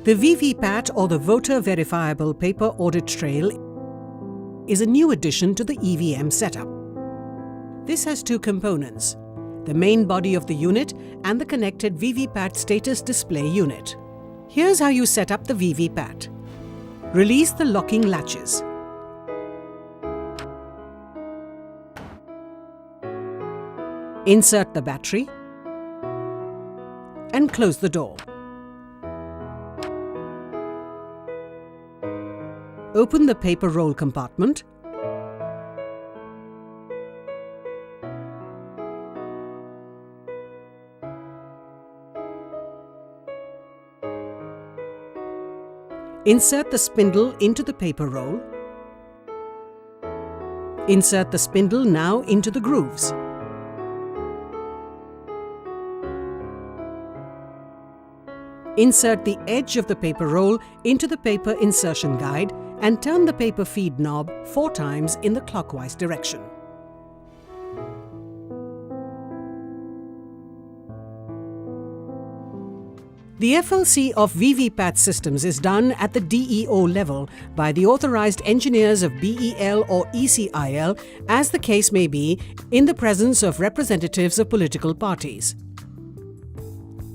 The VVPAT, or the Voter Verifiable Paper Audit Trail, is a new addition to the EVM setup. This has two components: the main body of the unit and the connected VVPAT status display unit. Here's how you set up the VVPAT. Release the locking latches. Insert the battery and close the door. Open the paper roll compartment. Insert the spindle into the paper roll. Insert the spindle now into the grooves. Insert the edge of the paper roll into the paper insertion guide and turn the paper feed knob 4 times in the clockwise direction. The FLC of VVPAT systems is done at the DEO level by the authorized engineers of BEL or ECIL, as the case may be, in the presence of representatives of political parties.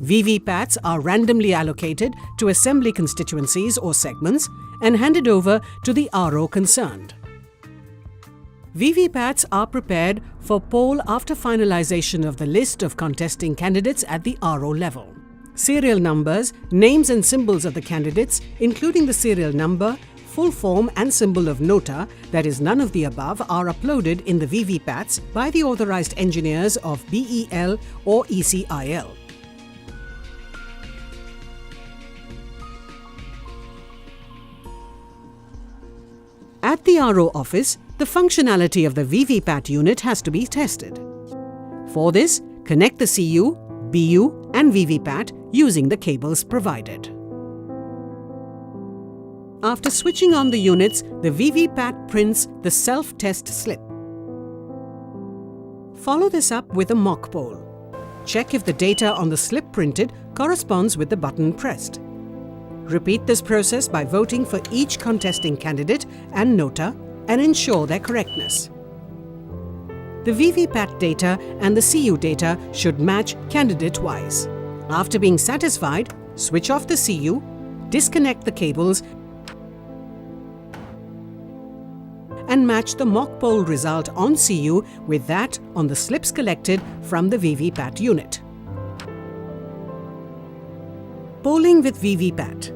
VVPATs are randomly allocated to assembly constituencies or segments and handed over to the RO concerned. VVPATs are prepared for poll after finalization of the list of contesting candidates at the RO level. Serial numbers, names and symbols of the candidates, including the serial number, full form and symbol of nota, that is none of the above, are uploaded in the VVPATs by the authorized engineers of BEL or ECIL. At the RO office, the functionality of the VVPAT unit has to be tested. For this, connect the CU, BU and VVPAT using the cables provided. After switching on the units, the VVPAT prints the self-test slip. Follow this up with a mock poll. Check if the data on the slip printed corresponds with the button pressed. Repeat this process by voting for each contesting candidate and nota and ensure their correctness. The VVPAT data and the CU data should match candidate-wise. After being satisfied, switch off the CU, disconnect the cables and match the mock poll result on CU with that on the slips collected from the VVPAT unit. Polling with VVPAT.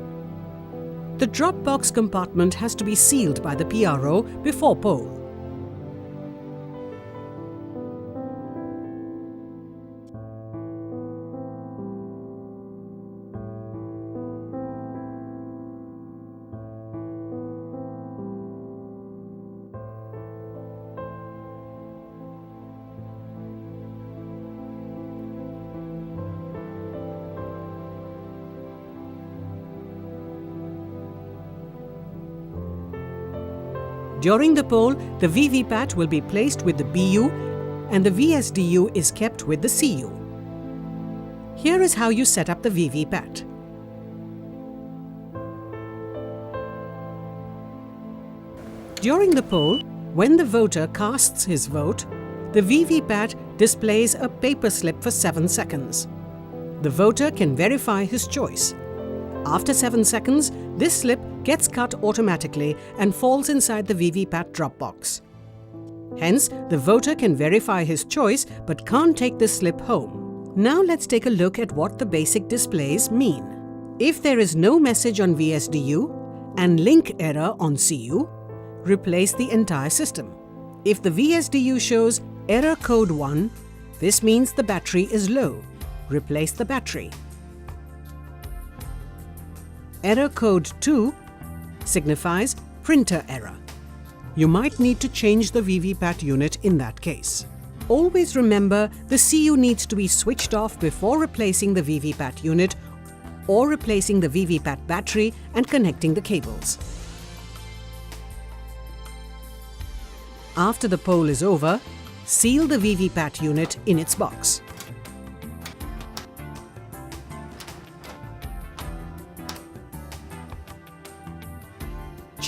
The drop box compartment has to be sealed by the PRO before poll. During the poll, the VVPAT will be placed with the BU and the VSDU is kept with the CU. Here is how you set up the VVPAT. During the poll, when the voter casts his vote, the VVPAT displays a paper slip for 7 seconds. The voter can verify his choice. After 7 seconds, this slip gets cut automatically and falls inside the VVPAT drop box. Hence, the voter can verify his choice but can't take this slip home. Now let's take a look at what the basic displays mean. If there is no message on VSDU and link error on CU, replace the entire system. If the VSDU shows error code 1, this means the battery is low. Replace the battery. Error code 2 signifies printer error. You might need to change the VVPAT unit in that case. Always remember the CU needs to be switched off before replacing the VVPAT unit or replacing the VVPAT battery and connecting the cables. After the poll is over, seal the VVPAT unit in its box.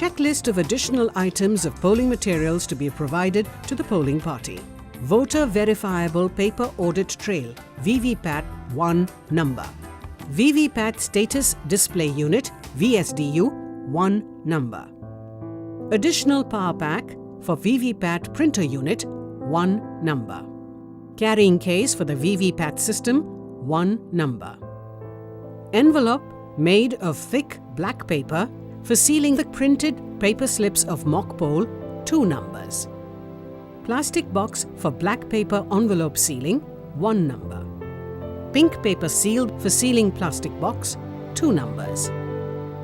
checklist of additional items of polling materials to be provided to the polling party. Voter Verifiable Paper Audit Trail VVPAT 1 number. VVPAT Status Display Unit VSDU 1 number. Additional power pack for VVPAT Printer Unit 1 number. Carrying case for the VVPAT system 1 number. Envelope made of thick black paper for sealing the printed paper slips of mock poll 2 numbers. Plastic box for black paper envelope sealing 1 number. Pink paper sealed for sealing plastic box 2 numbers.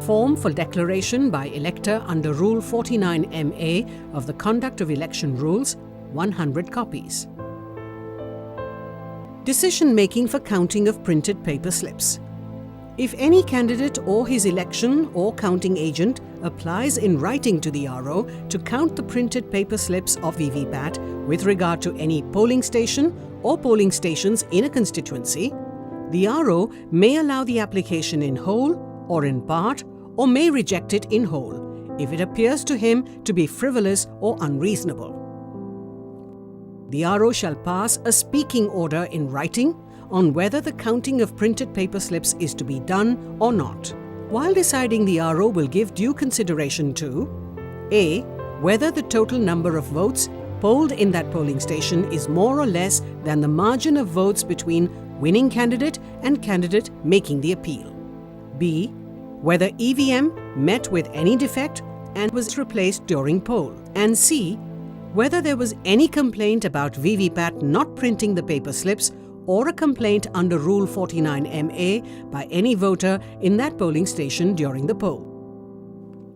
Form for declaration by elector under Rule 49MA of the Conduct of Election Rules 100 copies. Decision making for counting of printed paper slips. If any candidate or his election or counting agent applies in writing to the RO to count the printed paper slips of VVPAT with regard to any polling station or polling stations in a constituency, the RO may allow the application in whole or in part, or may reject it in whole if it appears to him to be frivolous or unreasonable. The RO shall pass a speaking order in writing on whether the counting of printed paper slips is to be done or not. While deciding, the RO will give due consideration to A. Whether the total number of votes polled in that polling station is more or less than the margin of votes between winning candidate and candidate making the appeal. B. Whether EVM met with any defect and was replaced during poll. And C. Whether there was any complaint about VVPAT not printing the paper slips or a complaint under Rule 49MA by any voter in that polling station during the poll.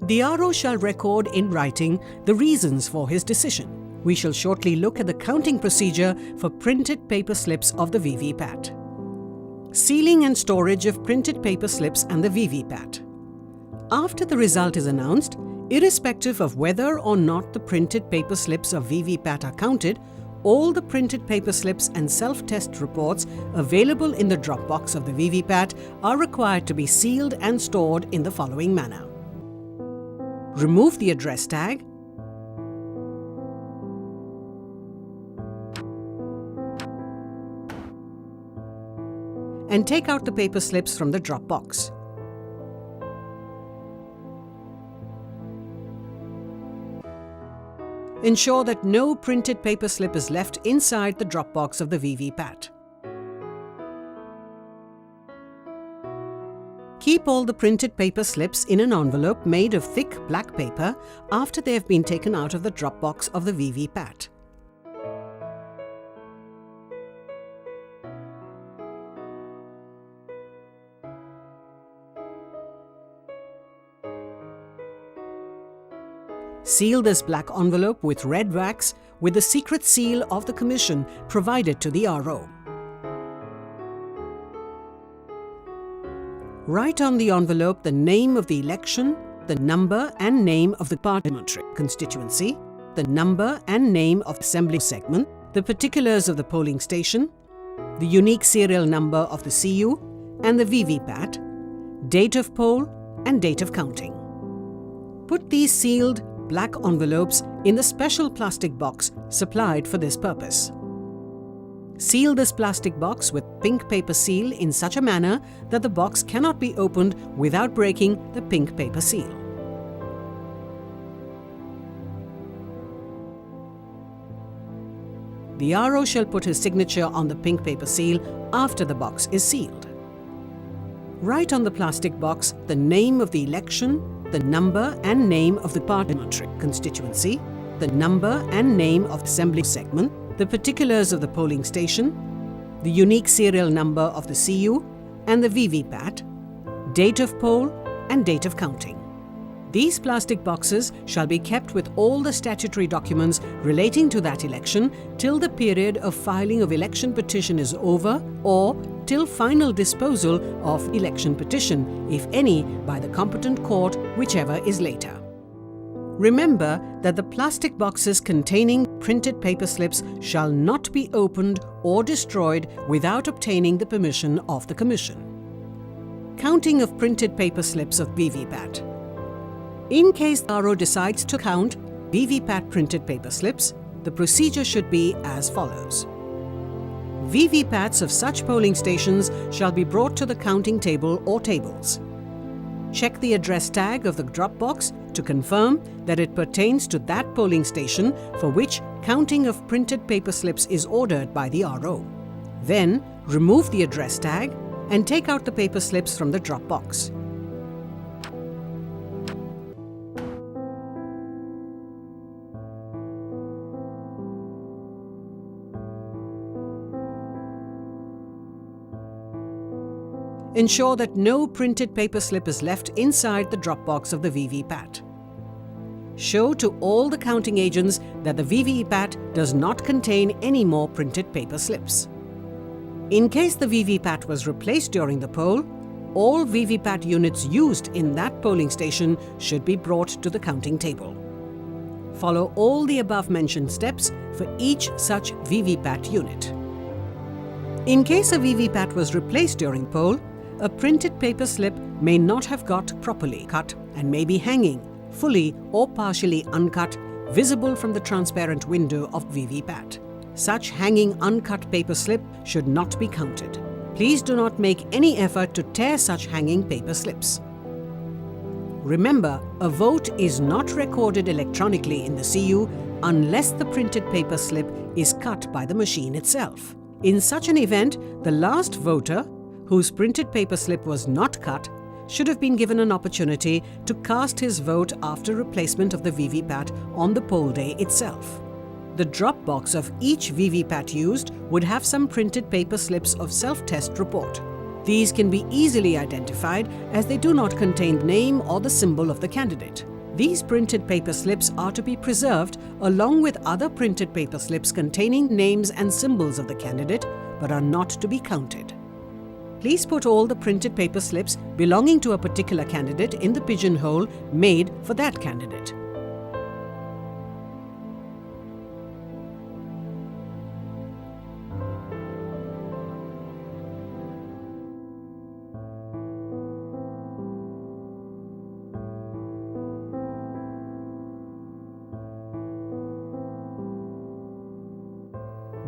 The RO shall record in writing the reasons for his decision. We shall shortly look at the counting procedure for printed paper slips of the VVPAT. Sealing and storage of printed paper slips and the VVPAT. After the result is announced, irrespective of whether or not the printed paper slips of VVPAT are counted, all the printed paper slips and self-test reports available in the drop box of the VVPAT are required to be sealed and stored in the following manner. Remove the address tag. And take out the paper slips from the drop box. Ensure that no printed paper slip is left inside the drop box of the VVPAT. Keep all the printed paper slips in an envelope made of thick black paper after they have been taken out of the drop box of the VVPAT. Seal this black envelope with red wax with the secret seal of the Commission provided to the RO. Write on the envelope the name of the election, the number and name of the parliamentary constituency, the number and name of the assembly segment, the particulars of the polling station, the unique serial number of the CU and the VVPAT, date of poll and date of counting. Put these sealed black envelopes in the special plastic box supplied for this purpose. Seal this plastic box with pink paper seal in such a manner that the box cannot be opened without breaking the pink paper seal. The RO shall put his signature on the pink paper seal after the box is sealed. Write on the plastic box the name of the election, the number and name of the parliamentary constituency, the number and name of the assembly segment, the particulars of the polling station, the unique serial number of the CU and the VVPAT, date of poll and date of counting. These plastic boxes shall be kept with all the statutory documents relating to that election till the period of filing of election petition is over or till final disposal of election petition, if any, by the competent court, whichever is later. Remember that the plastic boxes containing printed paper slips shall not be opened or destroyed without obtaining the permission of the Commission. Counting of printed paper slips of VVPAT. In case the RO decides to count VVPAT printed paper slips, the procedure should be as follows. VVPATs of such polling stations shall be brought to the counting table or tables. Check the address tag of the drop box to confirm that it pertains to that polling station for which counting of printed paper slips is ordered by the RO. Then, remove the address tag and take out the paper slips from the drop box. Ensure that no printed paper slip is left inside the drop box of the VVPAT. Show to all the counting agents that the VVPAT does not contain any more printed paper slips. In case the VVPAT was replaced during the poll, all VVPAT units used in that polling station should be brought to the counting table. Follow all the above-mentioned steps for each such VVPAT unit. In case a VVPAT was replaced during poll, a printed paper slip may not have got properly cut and may be hanging, fully or partially uncut, visible from the transparent window of VVPAT. Such hanging uncut paper slip should not be counted. Please do not make any effort to tear such hanging paper slips. Remember, a vote is not recorded electronically in the CU unless the printed paper slip is cut by the machine itself. In such an event, the last voter, whose printed paper slip was not cut, should have been given an opportunity to cast his vote after replacement of the VVPAT on the poll day itself. The drop box of each VVPAT used would have some printed paper slips of self-test report. These can be easily identified as they do not contain the name or the symbol of the candidate. These printed paper slips are to be preserved along with other printed paper slips containing names and symbols of the candidate, but are not to be counted. Please put all the printed paper slips belonging to a particular candidate in the pigeonhole made for that candidate.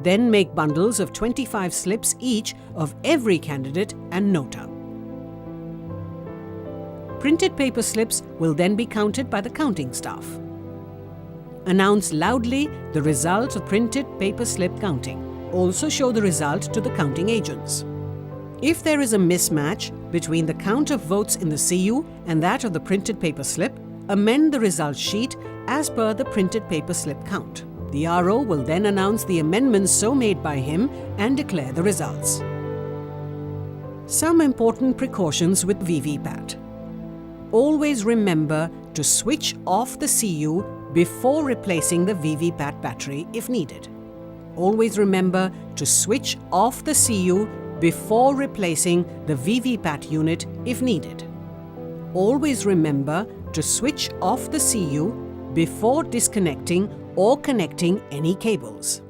Then make bundles of 25 slips each of every candidate and nota. Printed paper slips will then be counted by the counting staff. Announce loudly the result of printed paper slip counting. Also show the result to the counting agents. If there is a mismatch between the count of votes in the CU and that of the printed paper slip, amend the result sheet as per the printed paper slip count. The RO will then announce the amendments so made by him and declare the results. Some important precautions with VVPAT. Always remember to switch off the CU before replacing the VVPAT battery if needed. Always remember to switch off the CU before replacing the VVPAT unit if needed. Always remember to switch off the CU before disconnecting or connecting any cables.